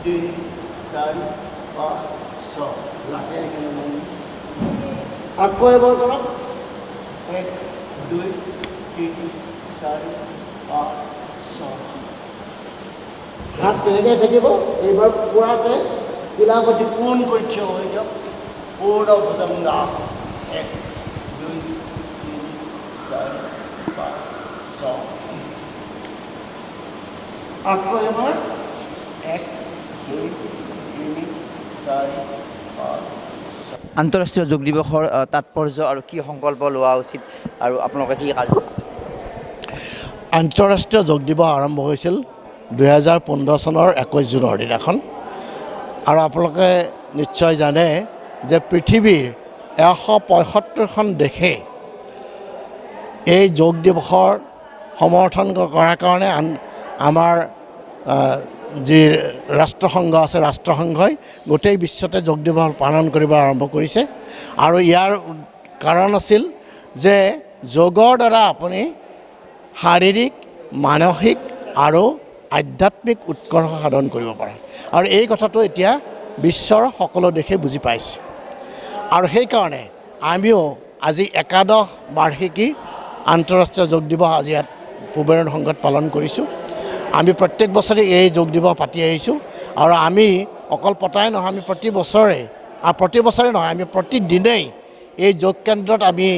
2 4 5 6 লাহে একেলগে আকৌ এবাৰ কৰক 1 2 3 4 5 6 হাত তেনেকৈ থাকিব এইবাৰ পুৰাকৈ কিলাগতি পূৰণ কৰি থিয় হৈ দিয়ক পূৰ্ণ ভুজংগা 1 2 3 4 5 6 আকৌ এবাৰ 1 2 3 4 5 আন্তঃৰাষ্ট্ৰীয় যোগ দিৱসৰ তাৎপৰ্য আৰু কি সংকল্প লোৱা উচিত আৰু আপোনালোকে কি কাৰ্য আন্তঃৰাষ্ট্ৰীয় যোগ দিৱস আৰম্ভ হৈছিল 2015 চনৰ 21 জুনৰ দিনাখন আৰু আপোনালোকে নিশ্চয় জানে যে পৃথিৱীৰ 175খন দেশে এই যোগ দিৱসৰ সমৰ্থন কৰাৰ কাৰণে আমাৰ যি ৰাষ্ট্ৰসংঘ আছে ৰাষ্ট্ৰসংঘই গোটেই বিশ্বতে যোগ দিৱস পালন কৰিব আৰম্ভ কৰিছে আৰু ইয়াৰ কাৰণ আছিল যে যোগৰ দ্বাৰা আপুনি শাৰীৰিক মানসিক আৰু আধ্যাত্মিক উৎকৰ্ষ সাধন কৰিব পাৰে আৰু এই কথাটো এতিয়া বিশ্বৰ সকলো দেশে বুজি পাইছে আৰু সেইকাৰণে আমিও আজি একাদশ বাৰ্ষিকী আন্তঃৰাষ্ট্ৰীয় যোগ দিৱস আজি ইয়াত পূবেৰুণ সংঘত পালন কৰিছোঁ আমি প্ৰত্যেক বছৰে এই যোগ দিৱস পাতি আহিছোঁ আৰু আমি অকল পতাই নহয় আমি প্ৰতি বছৰে নহয় আমি প্ৰতিদিনেই এই যোগ কেন্দ্ৰত আমি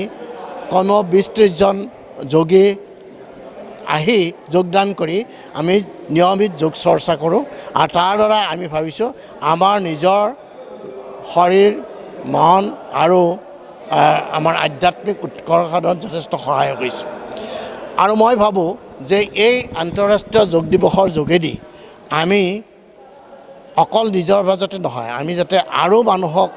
কোনো 20-30 জন যোগী আহি যোগদান কৰি আমি নিয়মিত যোগ চৰ্চা কৰোঁ আৰু তাৰ দ্বাৰা আমি ভাবিছোঁ আমাৰ নিজৰ শৰীৰ মন আৰু আমাৰ আধ্যাত্মিক উৎকৰ্ষ সাধনত যথেষ্ট সহায়ক হৈছে আৰু মই ভাবোঁ যে এই আন্তঃৰাষ্ট্ৰীয় যোগ দিৱসৰ যোগেদি আমি অকল নিজৰ মাজতে নহয় আমি যাতে আৰু মানুহক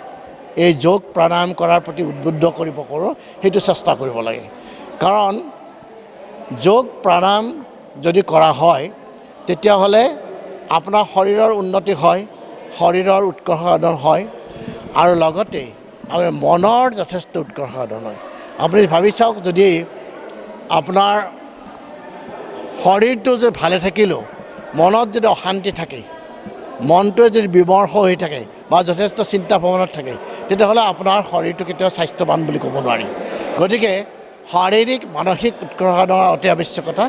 এই যোগ প্ৰাণায়াম কৰাৰ প্ৰতি উদ্বুদ্ধ কৰিব পাৰোঁ সেইটো চেষ্টা কৰিব লাগে কাৰণ যোগ প্ৰাণায়াম যদি কৰা হয় তেতিয়াহ'লে আপোনাৰ শৰীৰৰ উন্নতি হয় শৰীৰৰ উৎকৰ্ষ সাধন হয় আৰু লগতে আমাৰ মনৰ যথেষ্ট উৎকৰ্ষ সাধন হয় আপুনি ভাবি চাওক যদি আপোনাৰ শৰীৰটো যদি ভালে থাকিলেও মনত যদি অশান্তি থাকে মনটোৱে যদি বিমৰ্ষ হৈ থাকে বা যথেষ্ট চিন্তা ভাৱনাত থাকে তেতিয়াহ'লে আপোনাৰ শৰীৰটো কেতিয়াও স্বাস্থ্যৱান বুলি ক'ব নোৱাৰি গতিকে শাৰীৰিক মানসিক উৎকৰ্ষ সাধনৰ অতি আৱশ্যকতা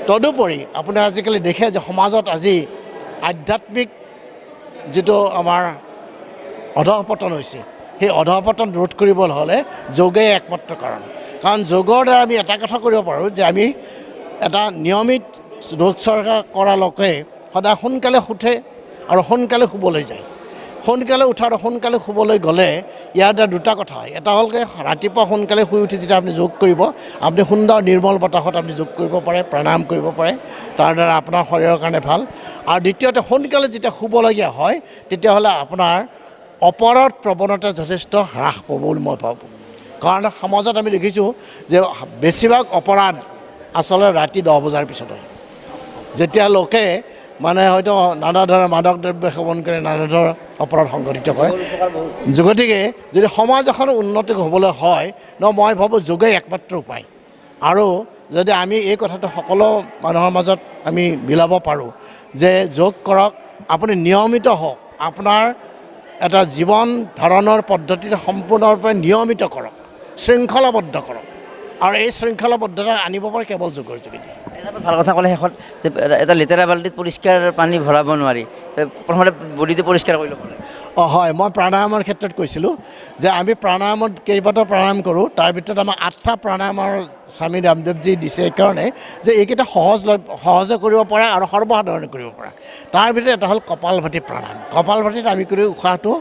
তদুপৰি আপুনি আজিকালি দেখে যে সমাজত আজি আধ্যাত্মিক যিটো আমাৰ অধঃপতন হৈছে সেই অধঃপতন ৰোধ কৰিবলৈ হ'লে যোগেই একমাত্ৰ কাৰণ যোগৰ দ্বাৰা আমি এটা কথা কৰিব পাৰোঁ যে আমি এটা নিয়মিত যোগ চৰ্চা কৰা লোকে সদায় সোনকালে শুঠে আৰু সোনকালে শুবলৈ যায় সোনকালে উঠা আৰু সোনকালে শুবলৈ গ'লে ইয়াৰ দ্বাৰা দুটা কথা হয় এটা হ'লগৈ ৰাতিপুৱা সোনকালে শুই উঠি যেতিয়া আপুনি যোগ কৰিব আপুনি সুন্দৰ নিৰ্মল বতাহত আপুনি যোগ কৰিব পাৰে প্ৰাণায়াম কৰিব পাৰে তাৰ দ্বাৰা আপোনাৰ শৰীৰৰ কাৰণে ভাল আৰু দ্বিতীয়তে সোনকালে যেতিয়া শুবলগীয়া হয় তেতিয়াহ'লে আপোনাৰ অপৰাধ প্ৰৱণতা যথেষ্ট হ্ৰাস পাব বুলি মই ভাবোঁ কাৰণ সমাজত আমি দেখিছোঁ যে বেছিভাগ অপৰাধ আচলতে ৰাতি 10 বজাৰ পিছত হয় যেতিয়া লোকে মানে হয়তো নানা ধৰণৰ মাদক দ্ৰব্য সেৱন কৰি নানা ধৰণৰ অপৰাধ সংঘটিত কৰে গতিকে যদি সমাজ এখনৰ উন্নতি হ'বলৈ হয় মই ভাবোঁ যোগেই একমাত্ৰ উপায় আৰু যদি আমি এই কথাটো সকলো মানুহৰ মাজত আমি বিলাব পাৰোঁ যে যোগ কৰক আপুনি নিয়মিত হওক আপোনাৰ এটা জীৱন ধাৰণৰ পদ্ধতিটো সম্পূৰ্ণৰূপে নিয়মিত কৰক শৃংখলাবদ্ধ কৰক আৰু এই শৃংখলাবদ্ধতা আনিব পাৰে কেৱল যোগৰ যোগেদি ভাল কথা ক'লে শেষত যে এটা লেতেৰা বাল্টিত পৰিষ্কাৰ পানী ভৰাব নোৱাৰি প্ৰথমতে বডিটো পৰিষ্কাৰ কৰি ল'ব লাগে হয় মই প্ৰাণায়ামৰ ক্ষেত্ৰত কৈছিলোঁ যে আমি প্ৰাণায়ামত কেইবাটাও প্ৰাণায়াম কৰোঁ তাৰ ভিতৰত আমাৰ 8টা প্ৰাণায়ামৰ স্বামী ৰামদেৱজী দিছে এইকাৰণে যে এইকেইটা সহজে কৰিব পাৰে আৰু সৰ্বসাধাৰণে কৰিব পাৰে তাৰ ভিতৰত এটা হ'ল কপালভাতি প্ৰাণায়াম কপালভাতিত আমি কৰি উশাহটো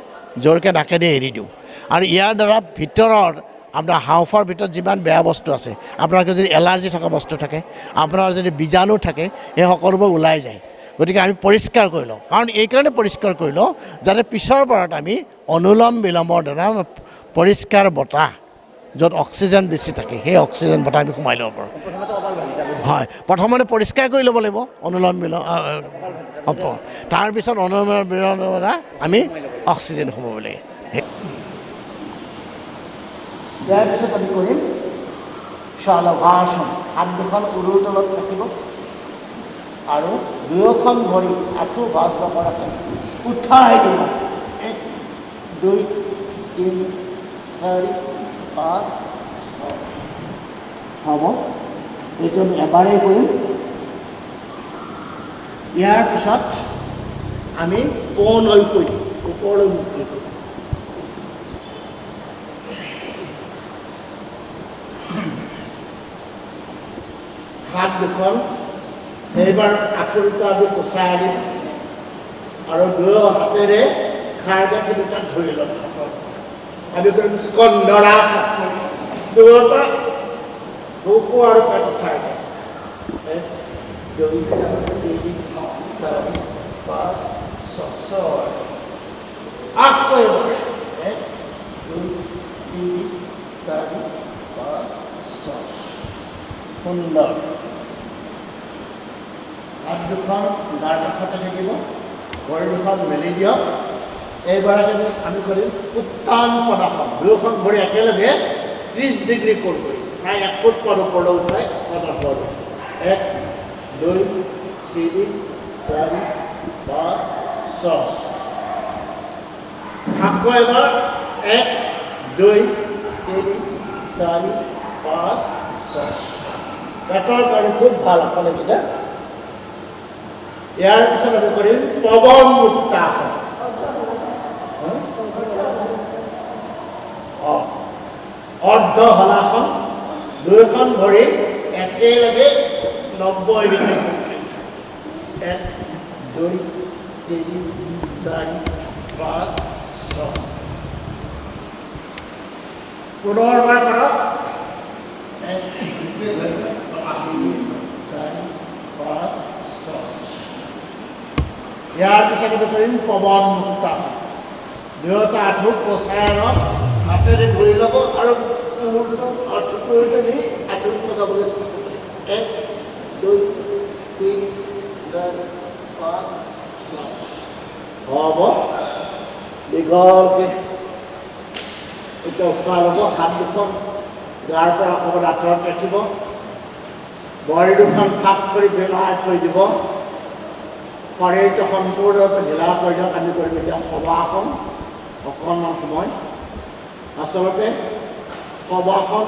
জোৰকৈ নাকেদি এৰি দিওঁ আৰু ইয়াৰ দ্বাৰা ভিতৰৰ আপোনাৰ হাওঁফাওৰ ভিতৰত যিমান বেয়া বস্তু আছে আপোনাৰ যদি এলাৰ্জি থকা বস্তু থাকে আপোনাৰ যদি বীজাণু থাকে এই সকলোবোৰ ওলাই যায় গতিকে আমি পৰিষ্কাৰ কৰি লওঁ কাৰণ এইকাৰণে পৰিষ্কাৰ কৰি লওঁ যাতে পিছৰ বাৰত আমি অনুলোম বিলোমৰ দ্বাৰা পৰিষ্কাৰ বতাহ য'ত অক্সিজেন বেছি থাকে সেই অক্সিজেন বতাহ আমি সোমাই ল'ব পাৰোঁ হয় প্ৰথমতে পৰিষ্কাৰ কৰি ল'ব লাগিব অনুলোম বিলোম তাৰপিছত অনুলোম বিলোমৰ দ্বাৰা আমি অক্সিজেন সোমাব লাগে ইয়াৰ পিছত আমি কৰিম শালভাসন হাত দুখন উৰুৰ তলত ৰাখিব আৰু দুয়োখন ভৰি আঁঠু ভাঁজ নকৰাকৈ উঠাই দিব 1 2 3 4 5 6 হ'ব এইটো আমি এবাৰেই কৰিম ইয়াৰ পিছত আমি পুনৈ কৰিম ওপৰলৈ মুক্তি কৰিম হাত দুখন এইবাৰ আঁঠুটো আমি কচাই আনিম আৰু দুয়ো হাতেৰে খাৰ গাঁঠি দুটাক ধৰি ল'ম আমি কৰিম স্কন্দৰা দূৰৰ পৰা বুকু আৰু পেট উঠাই দিম 1 2 3 4 5 6 আকৌ এবাৰ 1 2 3 4 5 6 সুন্দৰ হাত দুখন গাৰ কাষতে থাকিব ভৰি দুখন মেলি দিয়ক এইবাৰ আমি কৰিম উত্তান পদাসন দুয়োখন ভৰি একেলগে 30 ডিগ্ৰী কোণ কৰি প্ৰায় 1 ফুট মান ওপৰলৈ উঠাই পদাসন 1 2 3 4 5 6 আকৌ এবাৰ 1 2 3 4 5 6 পেটৰ কাৰণে খুব ভাল আসন এইকেইটা ইয়াৰ পিছত আমি কৰিম পৱন মুক্তাসন অৰ্ধ হলাসন দুয়োখন ভৰি একেলগে 90 ডিগ্ৰী 1 2 3 4 5 6 পুনৰবাৰ কৰক 1 2 3 4 5 6 ইয়াৰ পিছত আমি কৰিম পৱন মুক্তাসন দুয়োটা আঁঠু কচাই আনক হাতেৰে ধৰি ল'ব আৰু আঁঠুটো নি আঁঠুত লগাবলৈ চেষ্টা কৰিম 1 2 3 4 5 6 হ'ব দীঘলকৈ এতিয়া উশাহ ল'ব হাত দুখন গাৰ পৰা অকণমান আঁতৰত ৰাখিব ভৰি দুখন ফাঁক কৰি বেলাই থৈ দিব শৰীৰটো সম্পূৰ্ণৰূপে ঢিলা কৰি দিয়ক আমি কৰিম এতিয়া শৱাসন অকণমান সময় আচলতে শৱাসন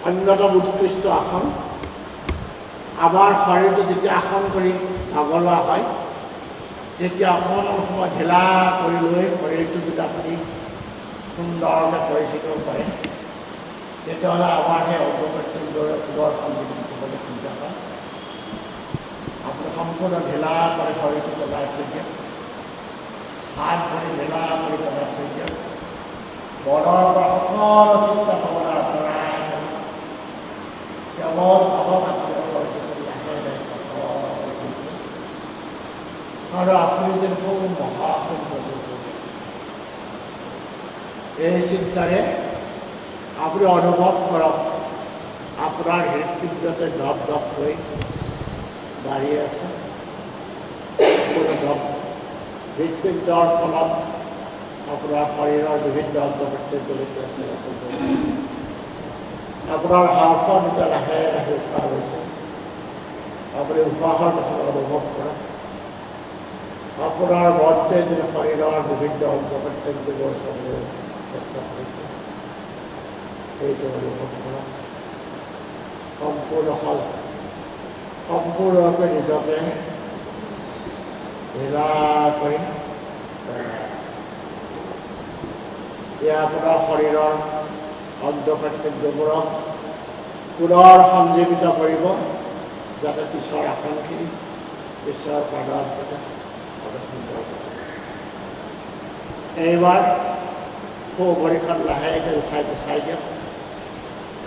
অন্যতম উৎকৃষ্ট আসন আমাৰ শৰীৰটো যেতিয়া আসন কৰি ভাগৰুৱা হয় তেতিয়া অকণমান সময় ঢিলা কৰি লৈ শৰীৰটো যদি আপুনি সুন্দৰকৈ কৰি থাকিব পাৰে তেতিয়াহ'লে আমাৰ সেই অংগ প্ৰত্যংগৰ সন্মুখীন হ'বলৈ সুবিধা হয় আপুনি সম্পূৰ্ণ ঢিলা কৰি শৰীৰটো লগাই থৈ দিয়ক হাত ভৰি ঢিলা কৰি লগাই থৈ দিয়ক মনৰ পৰা সকলো চিন্তা ভাৱনা আঁতৰাই কেৱল ভাৱক আপোনাৰ শৰীৰটো লাহে লাহে কৰিছে আৰু আপুনি যেন খুব মহাসুন্দৰ এই চিন্তাৰে আপুনি অনুভৱ কৰক আপোনাৰ হৃদপিণ্ডতে দপ দপ হৈ বাঢ়ি আছে হৃদপিণ্ডৰ ফলত আপোনাৰ শৰীৰৰ বিভিন্ন অংগ প্ৰত্যংগলৈকে চলাচল কৰিছে আপোনাৰ হাওঁফাওঁ দুটা লাহে লাহে উশাহ হৈছে আপুনি উশাহৰ কথা অনুভৱ কৰক আপোনাৰ মনটোৱে যদি শৰীৰৰ বিভিন্ন অংগ প্ৰত্যংগবোৰ চাবলৈ চেষ্টা কৰিছে সেইটো অনুভৱ কৰক সম্পূৰ্ণৰূপে নিজকে ঢিলা কৰি এয়া আপোনাৰ শৰীৰৰ অংগ প্ৰত্যংগবোৰক পুনৰ সঞ্জীৱিত কৰিব যাতে পিছৰ আসনখিনি পিছৰ পদাৰ্থতে এইবাৰ সোঁ ভৰিখন লাহেকৈ উঠাই গুচাই দিয়ক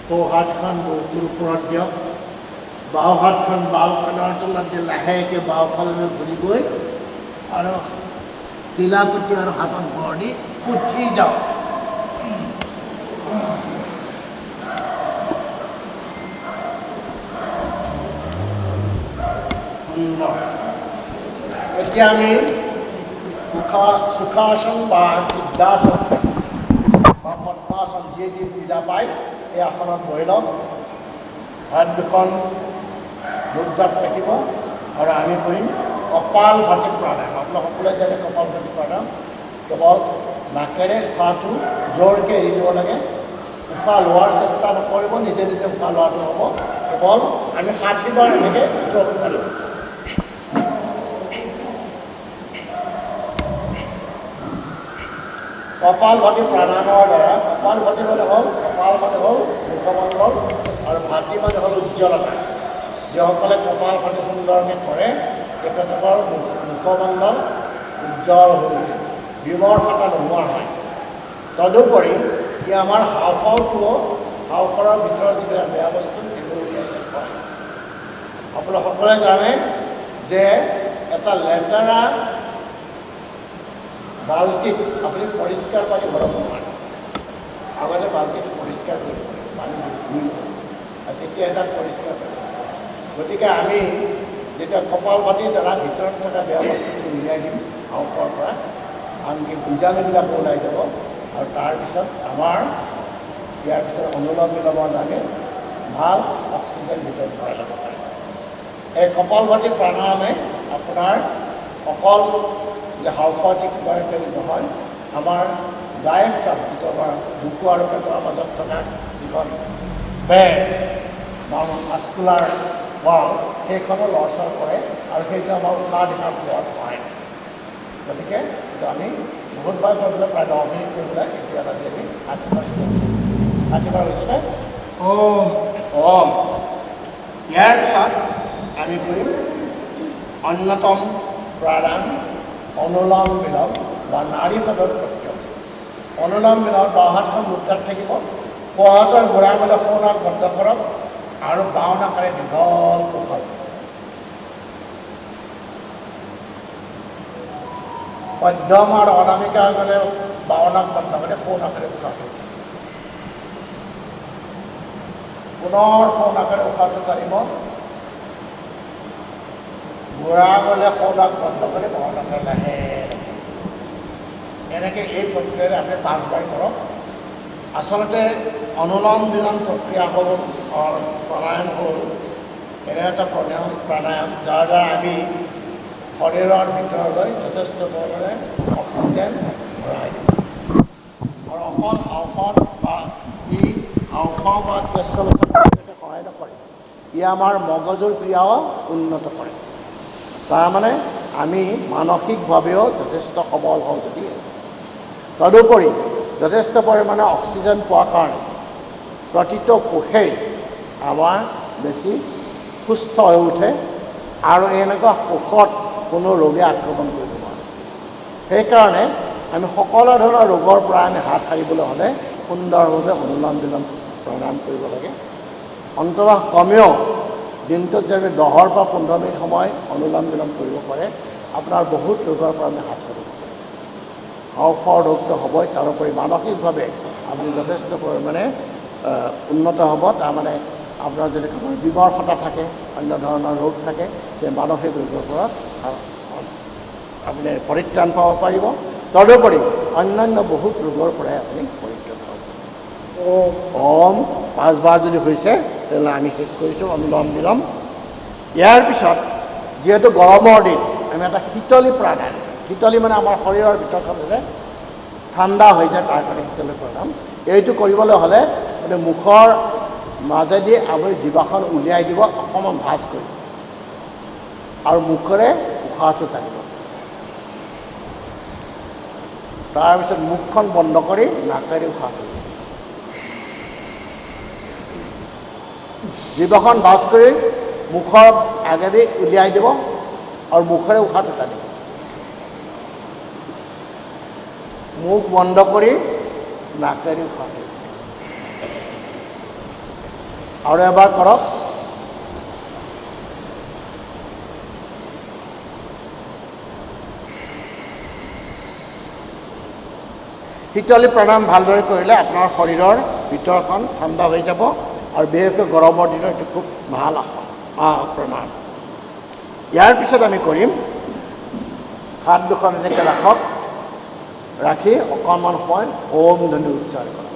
সোঁ হাতখন বুকুৰ ওপৰত দিয়ক বাওঁ হাতখন বাওঁ কাণৰ তলত দি লাহেকৈ বাওঁফাললৈ ঘূৰি গৈ আৰু তিলাকুটি আৰু হাতত ভৰ দি উঠি যাওক এতিয়া আমি সুখাসন বা সিদ্ধাসন বা পদ্মাসন যি যি সুবিধা পায় এই আসনত বহি লওক হাত দুখন মুদ্ৰাত ৰাখিব আৰু আমি কৰিম কপাল ভাতি প্ৰাণায়াম আপোনালোক সকলোৱে জানে কপালভাতি প্ৰাণায়াম কেৱল নাকেৰে উশাহটো জোৰকৈ এৰি দিব লাগে উশাহ লোৱাৰ চেষ্টা নকৰিব নিজে নিজে উশাহ লোৱাটো হ'ব কেৱল আমি 60 বাৰ এনেকৈ ষ্ট্ৰক মাৰিম কপালভাতি প্ৰাণায়ামৰ দ্বাৰা কপালভাতি মানে হ'ল কপাল মানে হ'ল মুখমণ্ডল আৰু ভাতি মানে হ'ল উজ্জ্বলতা যিসকলে কপালভাতি সুন্দৰকৈ কৰে তেখেতলোকৰ মুখমণ্ডল উজ্জ্বল হৈ উঠে বিমৰ্ষতা নোহোৱা হয় তদুপৰি ই আমাৰ হাওঁফাওঁটোও হাওঁফাওঁৰ ভিতৰত যিবিলাক বেয়া বস্তু সেইবোৰ হয় আপোনালোক সকলোৱে জানে যে এটা লেতেৰা বাল্টিত আপুনি পৰিষ্কাৰ পানী ভৰাব নোৱাৰে আগতে বাল্টিটো পৰিষ্কাৰ কৰিব পানী ধুই আৰু তেতিয়া তাত পৰিষ্কাৰ কৰিব গতিকে আমি যেতিয়া কপালভাতিৰ দ্বাৰা ভিতৰত থকা বেয়া বস্তুখিনি উলিয়াই দিম হাওঁফাওঁৰ পৰা আনকি বীজাণুবিলাকো ওলাই যাব আৰু তাৰপিছত আমাৰ ইয়াৰ পিছত অনুলোম বিলোমৰ দ্বাৰা ভাল অক্সিজেন ভিতৰত ভৰাই ল'ব পাৰে এই কপালভাতি প্ৰাণায়ামে আপোনাৰ অকল যে হাওঁফাওঁ ঠিক কৰে তেনেকৈ নহয় আমাৰ ডায়েফ্ৰাম যিটো আমাৰ বুকু আৰু পেটৰ মাজত থকা যিখন বেৰ মাস্কুলাৰ ৱাল সেইখনো লৰচৰ কৰে আৰু সেইটো আমাৰ উশাহ নিশাহ লোৱাত সহায় গতিকে এইটো আমি বহুতবাৰ কৰিবলৈ প্ৰায় 10 মিনিট কৰিবলৈ এতিয়া আজি আমি 60 বাৰ হৈছেনে ওম ইয়াৰ পিছত আমি কৰিম অন্যতম প্ৰাণায়াম অনুলোম বিলোম বা নাড়ী সদৰ প্ৰক্ৰিয়া অনুলোম বিলোম বাওঁ হাতখন মুদ্ৰাত থাকিব সোঁ হাতৰ ঘূৰাই মেলি সোঁ নাক বন্ধ কৰক আৰু বাওঁ নাকেৰে দীঘল উশাহ মধ্যম আৰু অনামিকা গ'লে বাওঁ নাক বন্ধ কৰি সোঁ নাকেৰে উশাহটো পুনৰ সোঁ নাকেৰে উশাহটো টানিব ঘূৰা গ'লে সোঁ নাক বন্ধ কৰি বাওঁ নাকেৰে লাহে এনেকৈ এই প্ৰক্ৰিয়াৰে আপুনি 5 বাৰ কৰক আচলতে অনুলোম বিলোম প্ৰক্ৰিয়া হ'ল প্ৰাণায়াম হ'ল এনে এটা প্ৰাণায়াম যাৰ দ্বাৰা আমি শৰীৰৰ ভিতৰলৈ যথেষ্ট পৰিমাণে অক্সিজেন ভৰাই দিওঁ আৰু অকল হাওঁফাওঁত বা ই হাওঁফাওঁ বা তেজ চলাচলকে সহায় নকৰে ই আমাৰ মগজুৰ ক্ৰিয়াও উন্নত কৰে তাৰমানে আমি মানসিকভাৱেও যথেষ্ট সবল হওঁ যদি তদুপৰি যথেষ্ট পৰিমাণে অক্সিজেন পোৱাৰ কাৰণে প্ৰতিটো কোষেই আমাৰ বেছি সুস্থ হৈ উঠে আৰু এনেকুৱা কোষত কোনো ৰোগে আক্ৰমণ কৰিব নোৱাৰে সেইকাৰণে আমি সকলো ধৰণৰ ৰোগৰ পৰা আমি হাত সাৰিবলৈ হ'লে সুন্দৰভাৱে অনুলোম বিলোম প্ৰাণায়াম কৰিব লাগে অন্ততঃ কমেও দিনটোত যদি 10 পৰা 15 মিনিট সময় অনুলোম বিলোম কৰিব পাৰে আপোনাৰ বহুত ৰোগৰ পৰা আমি হাত সাৰিব পাৰোঁ হাওঁফাওঁৰ ৰোগটো হ'বই তাৰোপৰি মানসিকভাৱে আপুনি যথেষ্ট পৰিমাণে উন্নত হ'ব তাৰমানে আপোনাৰ যদি কোনো বিমৰ্ষতা থাকে অন্য ধৰণৰ ৰোগ থাকে সেই মানসিক ৰোগৰ পৰা আপুনি পৰিত্ৰাণ পাব পাৰিব তদুপৰি অন্যান্য বহুত ৰোগৰ পৰাই আপুনি পৰিত্ৰাণ পাব ওম 5 বাৰ যদি হৈছে তেতিয়াহ'লে আমি শেষ কৰিছোঁ অনুলোম বিলোম ইয়াৰ পিছত যিহেতু গৰমৰ দিন আমি এটা শীতলী প্ৰাণায়াম শীতলী মানে আমাৰ শৰীৰৰ ভিতৰখন হ'লে ঠাণ্ডা হৈ যায় তাৰ কাৰণে শীতলী প্ৰাণায়াম এইটো কৰিবলৈ হ'লে মানে মুখৰ মাজেদি আপুনি জিভাখন উলিয়াই দিব অকণমান ভাঁজ কৰি আৰু মুখেৰে উশাহটো টানিব তাৰপিছত মুখখন বন্ধ কৰি নাকেৰে উশাহ কৰিব জিভাখন ভাঁজ কৰি মুখৰ আগেদি উলিয়াই দিব আৰু মুখেৰে উশাহটো টানিব মুখ বন্ধ কৰি নাকেৰে উশাহ কৰিব আৰু এবাৰ কৰক শীতলী প্ৰাণায়াম ভালদৰে কৰিলে আপোনাৰ শৰীৰৰ ভিতৰখন ঠাণ্ডা হৈ যাব আৰু বিশেষকৈ গৰমৰ দিনত এইটো খুব ভাল প্ৰাণায়াম ইয়াৰ পিছত আমি কৰিম হাত দুখন এনেকৈ ৰাখক ৰাখি অকণমান সময় ওম ধ্বনি উচ্চাৰণ কৰক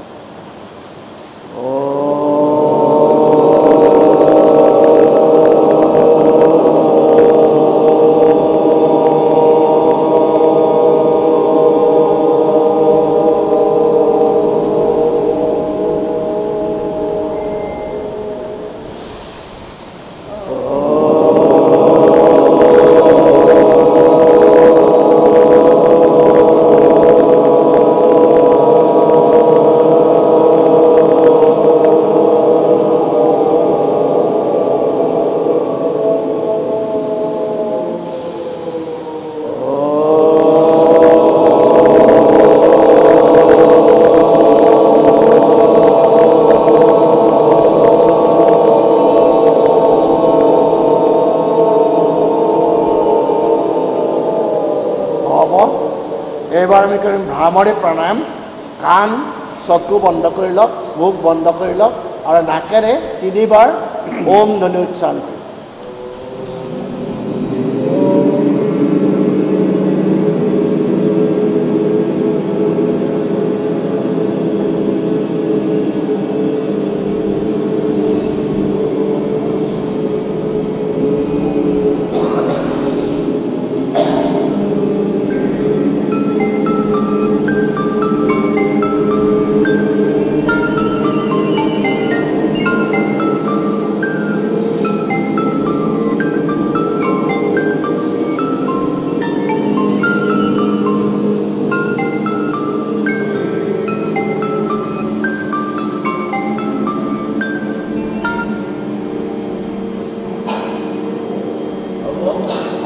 হ'ব। এইবাৰ আমি কৰিম ভ্ৰামৰী প্ৰাণায়াম। কাণ চকু বন্ধ কৰি লওক, মুখ বন্ধ কৰি লওক আৰু নাকেৰে 3 বাৰ ওম ধ্বনি উচ্চাৰণ কৰিব।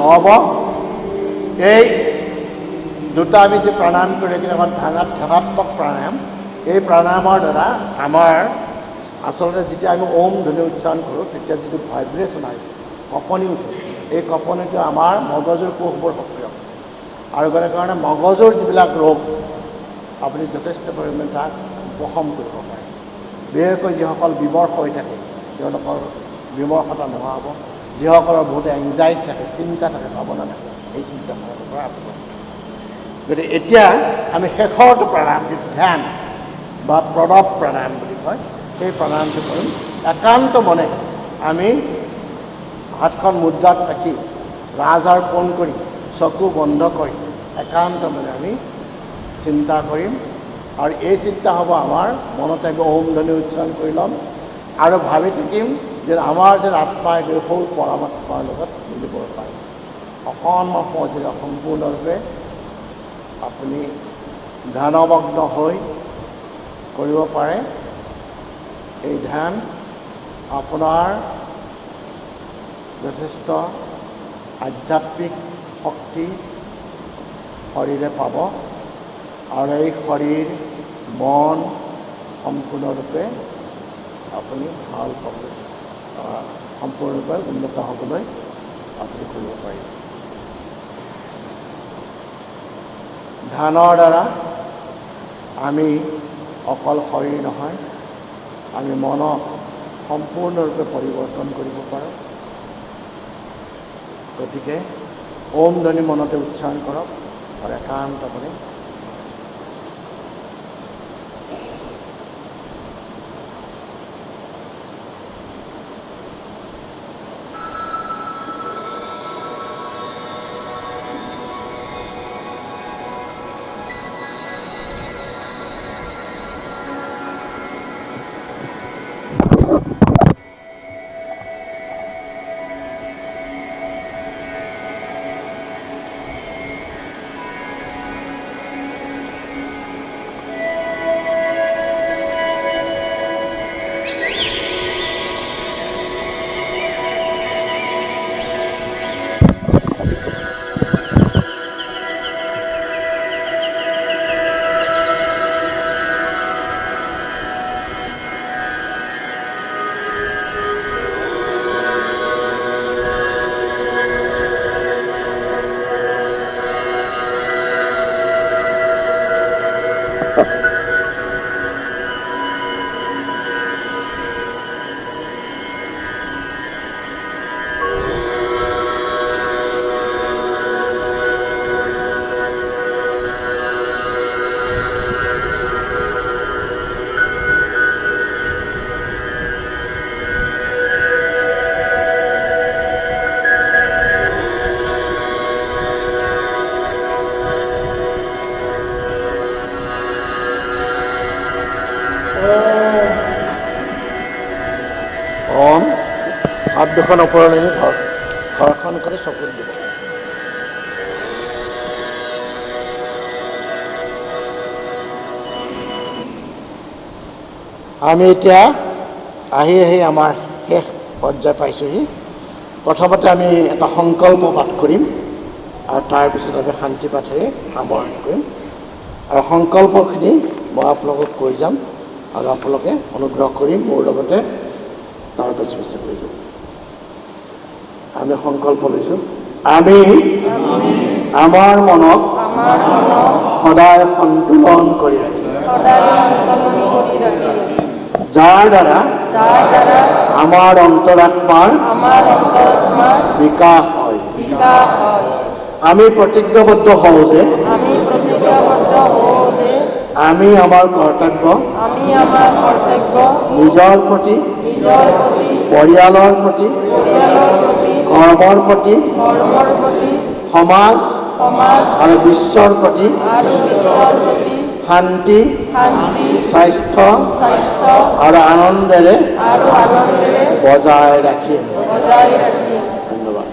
হ'ব। এই দুটা আমি যে প্ৰাণায়াম কৰি কিনে আমাৰ ধ্যানাত্মক প্ৰাণায়াম, এই প্ৰাণায়ামৰ দ্বাৰা আমাৰ আচলতে যেতিয়া আমি ওম ধ্বনি উচ্চাৰণ কৰোঁ তেতিয়া যিটো ভাইব্ৰেশ্যন আহে, কঁপনি উঠে, এই কঁপনিটো আমাৰ মগজুৰ কোষবোৰ সক্ৰিয় আৰু কাৰণে মগজুৰ যিবিলাক ৰোগ আপুনি যথেষ্ট পৰিমাণে তাক উপশম কৰিব পাৰে। বিশেষকৈ যিসকল বিমৰ্ষ হৈ থাকে তেওঁলোকৰ বিমৰ্ষতা নোহোৱা হ'ব। যিসকলৰ বহুত এংজাইটি থাকে, চিন্তা থাকে, ভাৱনা থাকে, এই চিন্তাসমূহৰ পৰা আঁতৰাব। গতিকে এতিয়া আমি শেষৰটো প্ৰাণায়াম যিটো ধ্যান বা প্ৰণৱ প্ৰাণায়াম বুলি কয়, সেই প্ৰাণায়ামটো কৰিম। একান্ত মনে আমি হাতখন মুদ্ৰাত ৰাখি ৰাজহাড় পোন কৰি চকু বন্ধ কৰি একান্ত মনে আমি চিন্তা কৰিম আৰু এই চিন্তা হ'ব আমাৰ মনতে আমি ওম ধ্বনি উচ্চাৰণ কৰি ল'ম আৰু ভাবি থাকিম যে আমাৰ যেন আত্মাই গৈ সৌ পৰমাত্মাৰ লগত মিলিব পাৰে। অকণমান সময় যদি সম্পূৰ্ণৰূপে আপুনি ধ্যানমগ্ন হৈ কৰিব পাৰে, এই ধ্যান আপোনাৰ যথেষ্ট আধ্যাত্মিক শক্তি শৰীৰে পাব আৰু এই শৰীৰ মন সম্পূৰ্ণৰূপে আপুনি ভাল পাবলৈ সম্পূৰ্ণৰূপে উন্নত হ'বলৈ আপুনি কৰিব পাৰিব। ধ্যানৰ দ্বাৰা আমি অকল শৰীৰ নহয়, আমি মনক সম্পূৰ্ণৰূপে পৰিৱৰ্তন কৰিব পাৰোঁ। গতিকে ওম ধ্বনি মনতে উচ্চাৰণ কৰক আৰু একান্ত কৰি হাত দুখন ওপৰলৈ ঘৰখন কৰি চকুত দিব। আমি এতিয়া আহি আমাৰ শেষ পৰ্যায় পাইছোঁহি। প্ৰথমতে আমি এটা সংকল্প পাঠ কৰিম আৰু তাৰপিছত আমি শান্তি পাঠেৰে সামৰণি কৰিম আৰু সংকল্পখিনি মই আপোনালোকক কৈ যাম আৰু আপোনালোকে অনুগ্ৰহ কৰি মোৰ লগতে তাৰ পিছে পিছে কৰি যাব। আমি সংকল্প লৈছোঁ, আমি আমাৰ মনক আমাৰ মনক সদায় সন্তুলন কৰি ৰাখিম, সদায় সন্তুলন কৰি ৰাখিম, যাৰ দ্বাৰা যাৰ দ্বাৰা আমাৰ অন্তৰাত্মাৰ আমাৰ অন্তৰাত্মাৰ বিকাশ হয়। বিকাশ হয়। আমি প্ৰতিজ্ঞাবদ্ধ হওঁ যে আমি প্ৰতিজ্ঞাবদ্ধ হওঁ যে আমি আমাৰ কৰ্তব্য আমি আমাৰ কৰ্তব্য নিজৰ প্ৰতি, নিজৰ প্ৰতি, পৰিয়ালৰ প্ৰতি, পৰিয়ালৰ প্ৰতি, কৰ্মৰ প্ৰতি, কৰ্মৰ প্ৰতি, সমাজ সমাজ আৰু বিশ্বৰ প্ৰতি আৰু বিশ্বৰ প্ৰতি শান্তি, শান্তি, স্বাস্থ্য স্বাস্থ্য আৰু আনন্দেৰে আৰু আনন্দেৰে বজাই ৰাখিম। বজাই ৰাখিম। ধন্যবাদ।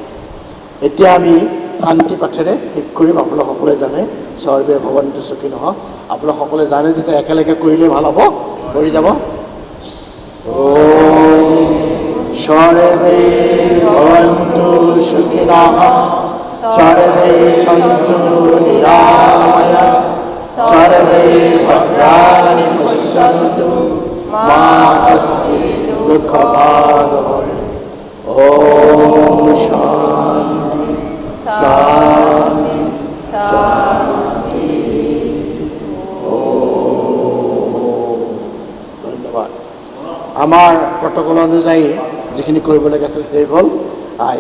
এতিয়া আমি শান্তি পাঠেৰে শেষ কৰিম। আপোনালোক সকলোৱে জানে সৰ্বে ভৱন্তু সুখিনঃ। আপোনালোক সকলোৱে জানে যেতিয়া একেলগে কৰিলে ভাল হ'ব, কৰি যাব। সৰ্বে ভৱন্তু সুখিনঃ, সৰ্বে সন্তু নিৰাময়াঃ, সর্বে ভদ্রাণি পশ্যন্তু মা কশ্চিৎ দুঃখভাগ্ ভবেৎ। ওম শান্তি শান্তি শান্তি। ধন্যবাদ। আমাৰ প্ৰটকল অনুযায়ী যিখিনি কৰিবলগীয়া আছিল শেষ হ'ল।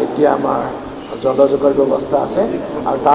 এতিয়া আমাৰ জলযোগৰ ব্যৱস্থা আছে আৰু তাৰ